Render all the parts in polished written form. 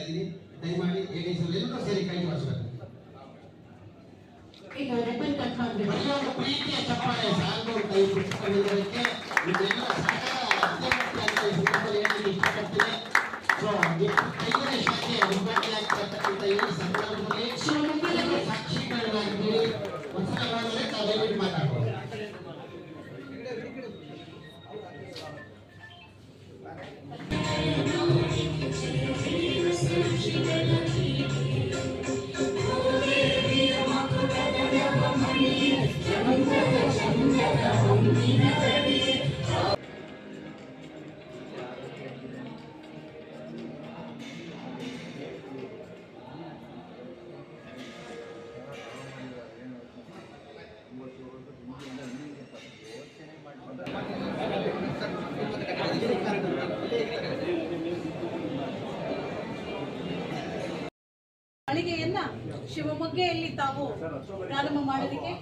ಇದ್ದೀನಿ. ದಯಮಾಡಿ ಎಲ್ಲರೂ ಸೇರಿ ಕೈ ಮಾಡಿಸ್ಬೇಕು. ಈಗ ರೆಬಲ್ ಕಟ್ಕೊಂಡು ಪ್ರತಿಯೊಂದು ಪ್ರೀತಿಯ ಚಪ್ಪಾಳೆ ಸಾಲು ಕೈ ಬಿಟ್ಟಿದ್ದಕ್ಕೆ ನಿಮ್ಮೆಲ್ಲರ ಸಹಕಾರ ಇಷ್ಟಪಡ್ತೀನಿ. ಸೊ ಕೈಗಳ ಶಾಖೆ ಉದ್ಘಾಟನೆ ಆಗ್ತಕ್ಕಂಥ ಈ ಸಂದರ್ಭದಲ್ಲಿ ಸಾಕ್ಷಿಗಳಾಗಿದ್ದೀವಿ. ವಚನಗಳಲ್ಲೇ ತಾವು ದಯವಿಟ್ಟು ಮಾತಾಡ್ಬೋದು. ಮಳಿಗೆಯನ್ನ ಶಿವಮೊಗ್ಗೆಯಲ್ಲಿ ತಾವು ಪ್ರಾರಂಭ ಮಾಡೋದಕ್ಕೆ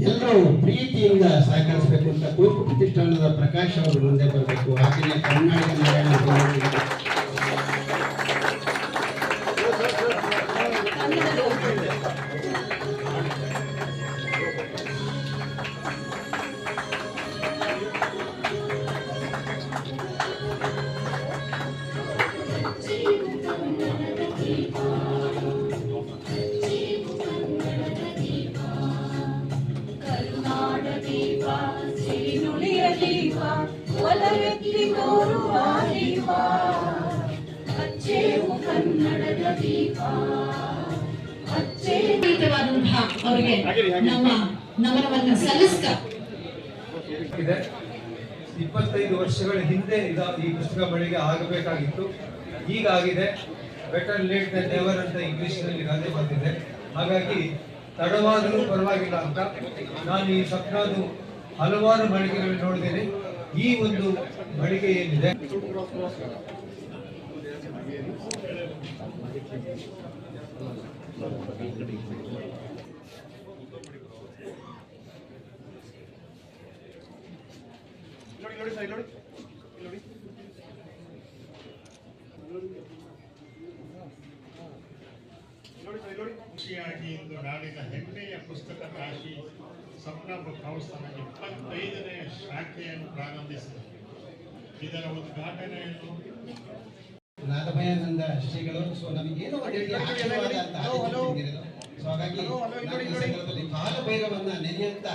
ಎಲ್ಲರೂ ಪ್ರೀತಿಯಿಂದ ಸಹಕರಿಸಬೇಕು ಅಂತ ಕುವೆಂಪು ಪ್ರತಿಷ್ಠಾನದ ಪ್ರಕಾಶ್ ಅವರು ಮುಂದೆ ಬರಬೇಕು. ಹಾಗೆಯೇ ಕರ್ನಾಟಕ ಅವರಿಗೆ ನಮ್ಮ ನಮನವನ್ನು ಸಲ್ಲಿಸ್ತಾ 25 ವರ್ಷಗಳ ಹಿಂದೆ ಈ ಪುಸ್ತಕ ಮಳಿಗೆ ಆಗಬೇಕಾಗಿತ್ತು. ಈಗ ಆಗಿದೆ. ಬೆಟರ್ ಲೇಟ್ ದೆನ್ ನೆವರ್ ಅಂತ ಇಂಗ್ಲಿಷ್ನಲ್ಲಿ ಗಾದೆ ಬಂದಿದೆ. ಹಾಗಾಗಿ ತಡವಾದರೂ ಪರವಾಗಿಲ್ಲ ಅಂತ ನಾನು ಈ ಸಪ್ನಾದು ಹಲವಾರು ಮಳಿಗೆಗಳನ್ನು ನೋಡಿದ್ದೇನೆ. ಈ ಒಂದು ಮಳಿಗೆ ಏನಿದೆ ಖುಷಿಯಾಗಿ ಇಂದು ನಾಡಿನ ಹೆಮ್ಮೆಯ ಪುಸ್ತಕ ಕಾಶಿ ಸಪ್ನಾ ಬುಕ್ ಹೌಸ್ ತನ್ನ 25ನೇ ಶಾಖೆಯನ್ನು ಪ್ರಾರಂಭಿಸಿದೆ. ಇದರ ಉದ್ಘಾಟನೆಯನ್ನು ನಾಗಭಯಾನಂದ ಶ್ರೀಗಳು. ಸೊ ನಮಗೇನೋ ಒಂದು ರೀತಿಯ ಆಶೀರ್ವಾದ ಅಂತ. ಸೊ ಹಾಗಾಗಿ ಕಾಲಭೈರವನ್ನ ನೆನೆಯುತ್ತಾ